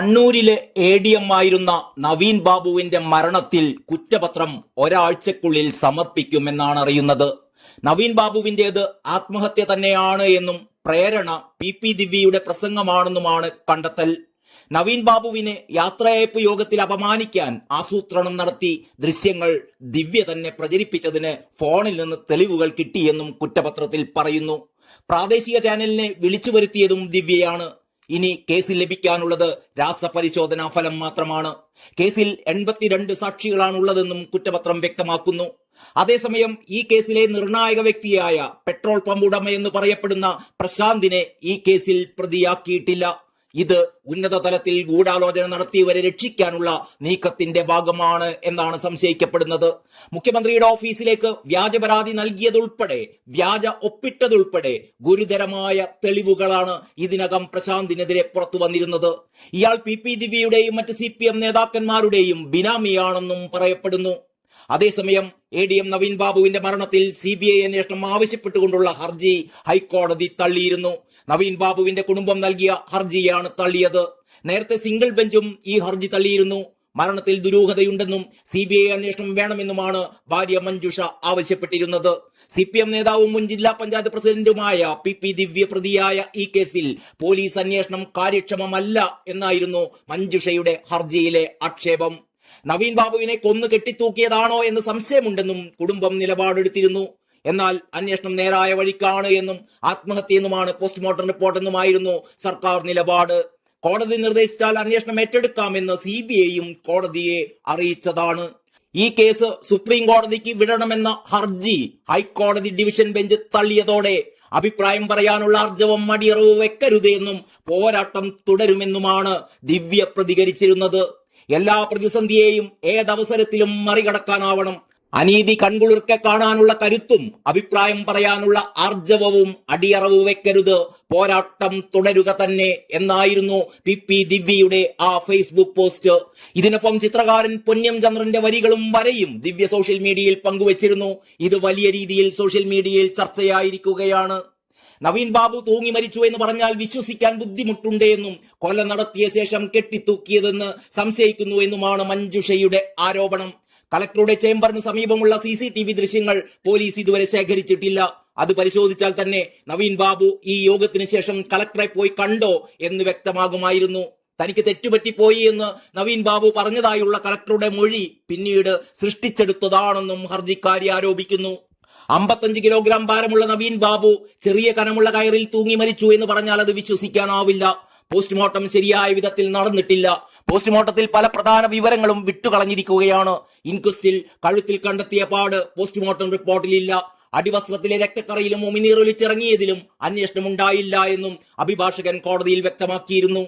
കണ്ണൂരിലെ ADM ആയിരുന്ന നവീൻ ബാബുവിന്റെ മരണത്തിൽ കുറ്റപത്രം ഒരാഴ്ചക്കുള്ളിൽ സമർപ്പിക്കുമെന്നാണ് അറിയുന്നത്. നവീൻ ബാബുവിന്റേത് ആത്മഹത്യ തന്നെയാണ് എന്നും പ്രേരണ PP ദിവ്യയുടെ പ്രസംഗമാണെന്നുമാണ് കണ്ടെത്തൽ. നവീൻ ബാബുവിനെ യാത്രയയപ്പ് യോഗത്തിൽ അപമാനിക്കാൻ ആസൂത്രണം നടത്തി ദൃശ്യങ്ങൾ ദിവ്യ തന്നെ പ്രചരിപ്പിച്ചതിന് ഫോണിൽ നിന്ന് തെളിവുകൾ കിട്ടിയെന്നും കുറ്റപത്രത്തിൽ പറയുന്നു. പ്രാദേശിക ചാനലിനെ വിളിച്ചു വരുത്തിയതും ദിവ്യയാണ്. ഇനി കേസിൽ ലഭിക്കാനുള്ളത് രാസപരിശോധനാ ഫലം മാത്രമാണ്. കേസിൽ 82 സാക്ഷികളാണുള്ളതെന്നും കുറ്റപത്രം വ്യക്തമാക്കുന്നു. അതേസമയം ഈ കേസിലെ നിർണായക വ്യക്തിയായ പെട്രോൾ പമ്പ് ഉടമയെന്ന് പറയപ്പെടുന്ന പ്രശാന്തിനെ ഈ കേസിൽ പ്രതിയാക്കിയിട്ടില്ല. ഇത് ഉന്നത തലത്തിൽ ഗൂഢാലോചന നടത്തിയവരെ രക്ഷിക്കാനുള്ള നീക്കത്തിന്റെ ഭാഗമാണ് എന്നാണ് സംശയിക്കപ്പെടുന്നത്. മുഖ്യമന്ത്രിയുടെ ഓഫീസിലേക്ക് വ്യാജ പരാതി നൽകിയതുൾപ്പെടെ വ്യാജ ഒപ്പിട്ടതുൾപ്പെടെ ഗുരുതരമായ തെളിവുകളാണ് ഇതിനകം പ്രശാന്തിനെതിരെ പുറത്തു വന്നിരുന്നത്. ഇയാൾ PP ദിവ്യയുടെയും മറ്റ് CPM നേതാക്കന്മാരുടെയും ബിനാമിയാണെന്നും പറയപ്പെടുന്നു. അതേസമയം ADM നവീൻ ബാബുവിന്റെ മരണത്തിൽ CBI അന്വേഷണം ആവശ്യപ്പെട്ടുകൊണ്ടുള്ള ഹർജി ഹൈക്കോടതി തള്ളിയിരുന്നു. നവീൻ ബാബുവിന്റെ കുടുംബം നൽകിയ ഹർജിയാണ് തള്ളിയത്. നേരത്തെ സിംഗിൾ ബെഞ്ചും ഈ ഹർജി തള്ളിയിരുന്നു. മരണത്തിൽ ദുരൂഹതയുണ്ടെന്നും CBI അന്വേഷണം വേണമെന്നുമാണ് ഭാര്യ മഞ്ജുഷ ആവശ്യപ്പെട്ടിരുന്നത്. CPM നേതാവും മുൻ ജില്ലാ പഞ്ചായത്ത് പ്രസിഡന്റുമായ PP ദിവ്യ പ്രതിയായ ഈ കേസിൽ പോലീസ് അന്വേഷണം കാര്യക്ഷമമല്ല എന്നായിരുന്നു മഞ്ജുഷയുടെ ഹർജിയിലെ ആക്ഷേപം. നവീൻ ബാബുവിനെ കൊന്നു കെട്ടിത്തൂക്കിയതാണോ എന്ന് സംശയമുണ്ടെന്നും കുടുംബം നിലപാടെടുത്തിരുന്നു. എന്നാൽ അന്വേഷണം നേരായ വഴിക്കാണ് എന്നും ആത്മഹത്യയെന്നുമാണ് പോസ്റ്റ്മോർട്ടം റിപ്പോർട്ടെന്നുമായിരുന്നു സർക്കാർ നിലപാട്. കോടതി നിർദ്ദേശിച്ചാൽ അന്വേഷണം ഏറ്റെടുക്കാമെന്ന് CBIയും കോടതിയെ അറിയിച്ചതാണ്. ഈ കേസ് സുപ്രീം കോടതിക്ക് വിടണമെന്ന ഹർജി ഹൈക്കോടതി ഡിവിഷൻ ബെഞ്ച് തള്ളിയതോടെ അഭിപ്രായം പറയാനുള്ള ആർജവം മടിയറവ് വെക്കരുതെന്നും പോരാട്ടം തുടരുമെന്നുമാണ് ദിവ്യ പ്രതികരിച്ചിരുന്നത്. എല്ലാ പ്രതിസന്ധിയെയും ഏതവസരത്തിലും മറികടക്കാനാവണം. അനീതി കൺകുളിർക്കെ കാണാനുള്ള കരുത്തും അഭിപ്രായം പറയാനുള്ള ആർജവവും അടിയറവ് വെക്കരുത്, പോരാട്ടം തുടരുക തന്നെ എന്നായിരുന്നു PP ദിവ്യയുടെ ആ ഫേസ്ബുക്ക് പോസ്റ്റ്. ഇതിനൊപ്പം ചിത്രകാരൻ പൊന്നം ചന്ദ്രന്റെ വരികളും വരയും ദിവ്യ സോഷ്യൽ മീഡിയയിൽ പങ്കുവച്ചിരുന്നു. ഇത് വലിയ രീതിയിൽ സോഷ്യൽ മീഡിയയിൽ ചർച്ചയായിരിക്കുകയാണ്. നവീൻ ബാബു തൂങ്ങി മരിച്ചു എന്ന് പറഞ്ഞാൽ വിശ്വസിക്കാൻ ബുദ്ധിമുട്ടുണ്ട് എന്നും കൊല നടത്തിയ ശേഷം കെട്ടിത്തൂക്കിയതെന്ന് സംശയിക്കുന്നു എന്നുമാണ് മഞ്ജുഷയുടെ ആരോപണം. കളക്ടറുടെ ചേംബറിന് സമീപമുള്ള CCTV ദൃശ്യങ്ങൾ പോലീസ് ഇതുവരെ ശേഖരിച്ചിട്ടില്ല. അത് പരിശോധിച്ചാൽ തന്നെ നവീൻ ബാബു ഈ യോഗത്തിന് ശേഷം കളക്ടറെ പോയി കണ്ടോ എന്ന് വ്യക്തമാകുമായിരുന്നു. തനിക്ക് തെറ്റുപറ്റിപ്പോയി എന്ന് നവീൻ ബാബു പറഞ്ഞതായുള്ള കളക്ടറുടെ മൊഴി പിന്നീട് സൃഷ്ടിച്ചെടുത്തതാണെന്നും ഹർജിക്കാരി ആരോപിക്കുന്നു. 55 കിലോഗ്രാം ഭാരമുള്ള നവീൻ ബാബു ചെറിയ കനമുള്ള കയറിൽ തൂങ്ങി മരിച്ചു എന്ന് പറഞ്ഞാൽ അത് വിശ്വസിക്കാനാവില്ല. പോസ്റ്റ്മോർട്ടം ശരിയായ വിധത്തിൽ നടന്നിട്ടില്ല. പോസ്റ്റ്മോർട്ടത്തിൽ പല പ്രധാന വിവരങ്ങളും വിട്ടുകളഞ്ഞിരിക്കുകയാണ്. ഇൻക്വസ്റ്റിൽ കഴുത്തിൽ കണ്ടെത്തിയ പാട് പോസ്റ്റ്മോർട്ടം റിപ്പോർട്ടിലില്ല. അടിവസ്ത്രത്തിലെ രക്തക്കറയിലും ഉമിനീറൊലിച്ചിറങ്ങിയതിലും അന്വേഷണം ഉണ്ടായില്ല എന്നും അഭിഭാഷകൻ കോടതിയിൽ വ്യക്തമാക്കിയിരുന്നു.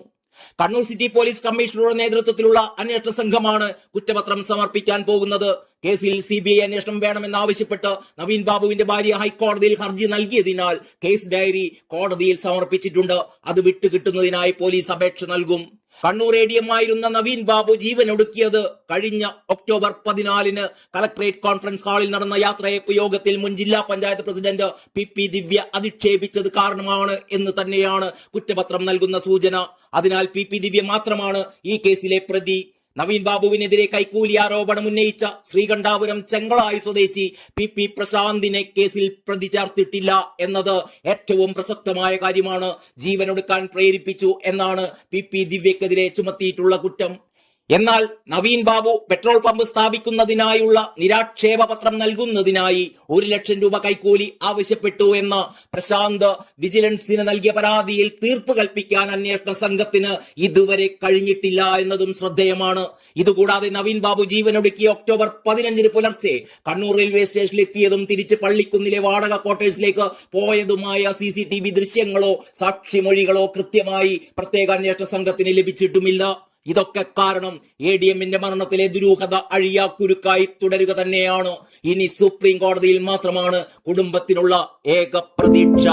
കണ്ണൂർ സിറ്റി പോലീസ് കമ്മീഷണറുടെ നേതൃത്വത്തിലുള്ള അന്വേഷണ സംഘമാണ് കുറ്റപത്രം സമർപ്പിക്കാൻ പോകുന്നത്. കേസിൽ CBI അന്വേഷണം വേണമെന്നാവശ്യപ്പെട്ട് നവീൻ ബാബുവിന്റെ ഭാര്യ ഹൈക്കോടതിയിൽ ഹർജി നൽകിയതിനാൽ കേസ് ഡയറി കോടതിയിൽ സമർപ്പിച്ചിട്ടുണ്ട്. അത് വിട്ടുകിട്ടുന്നതിനായി പോലീസ് അപേക്ഷ നൽകും. കണ്ണൂർ ADM ആയിരുന്ന നവീൻ ബാബു ജീവനൊടുക്കിയത് കഴിഞ്ഞ ഒക്ടോബർ 14 കളക്ടറേറ്റ് കോൺഫറൻസ് ഹാളിൽ നടന്ന യാത്രയയപ്പ് യോഗത്തിൽ മുൻ ജില്ലാ പഞ്ചായത്ത് പ്രസിഡന്റ് PP ദിവ്യ അധിക്ഷേപിച്ചത് കാരണമാണ് എന്ന് തന്നെയാണ് കുറ്റപത്രം നൽകുന്ന സൂചന. അതിനാൽ PP ദിവ്യ മാത്രമാണ് ഈ കേസിലെ പ്രതി. നവീൻ ബാബുവിനെതിരെ കൈക്കൂലി ആരോപണം ഉന്നയിച്ച ശ്രീകണ്ഠാപുരം ചെങ്കളായി സ്വദേശി PP പ്രശാന്തിനെ കേസിൽ പ്രതി ചേർത്തിട്ടില്ല എന്നത് ഏറ്റവും പ്രസക്തമായ കാര്യമാണ്. ജീവനൊടുക്കാൻ പ്രേരിപ്പിച്ചു എന്നാണ് PP ദിവ്യക്കെതിരെ ചുമത്തിയിട്ടുള്ള കുറ്റം. എന്നാൽ നവീൻ ബാബു പെട്രോൾ പമ്പ് സ്ഥാപിക്കുന്നതിനായുള്ള നിരാക്ഷേപ പത്രം നൽകുന്നതിനായി 1 ലക്ഷം രൂപ കൈക്കൂലി ആവശ്യപ്പെട്ടു എന്ന പ്രശാന്ത് വിജിലൻസിന് നൽകിയ പരാതിയിൽ തീർപ്പ് കൽപ്പിക്കാൻ അന്വേഷണ സംഘത്തിന് ഇതുവരെ കഴിഞ്ഞിട്ടില്ല എന്നതും ശ്രദ്ധേയമാണ്. ഇതുകൂടാതെ നവീൻ ബാബു ജീവനൊടുക്കിയ ഒക്ടോബർ 15 പുലർച്ചെ കണ്ണൂർ റെയിൽവേ സ്റ്റേഷനിൽ എത്തിയതും തിരിച്ച് പള്ളിക്കുന്നിലെ വാടക ക്വാർട്ടേഴ്സിലേക്ക് പോയതുമായ CCTV ദൃശ്യങ്ങളോ സാക്ഷിമൊഴികളോ കൃത്യമായി പ്രത്യേക അന്വേഷണ സംഘത്തിന് ലഭിച്ചിട്ടുമില്ല. ഇതൊക്കെ കാരണം ADMന്റെ മരണത്തിലെ ദുരൂഹത അഴിയാക്കുരുക്കായി തുടരുക തന്നെയാണ്. ഇനി സുപ്രീം കോടതിയിൽ മാത്രമാണ് കുടുംബത്തിനുള്ള ഏക പ്രതീക്ഷ.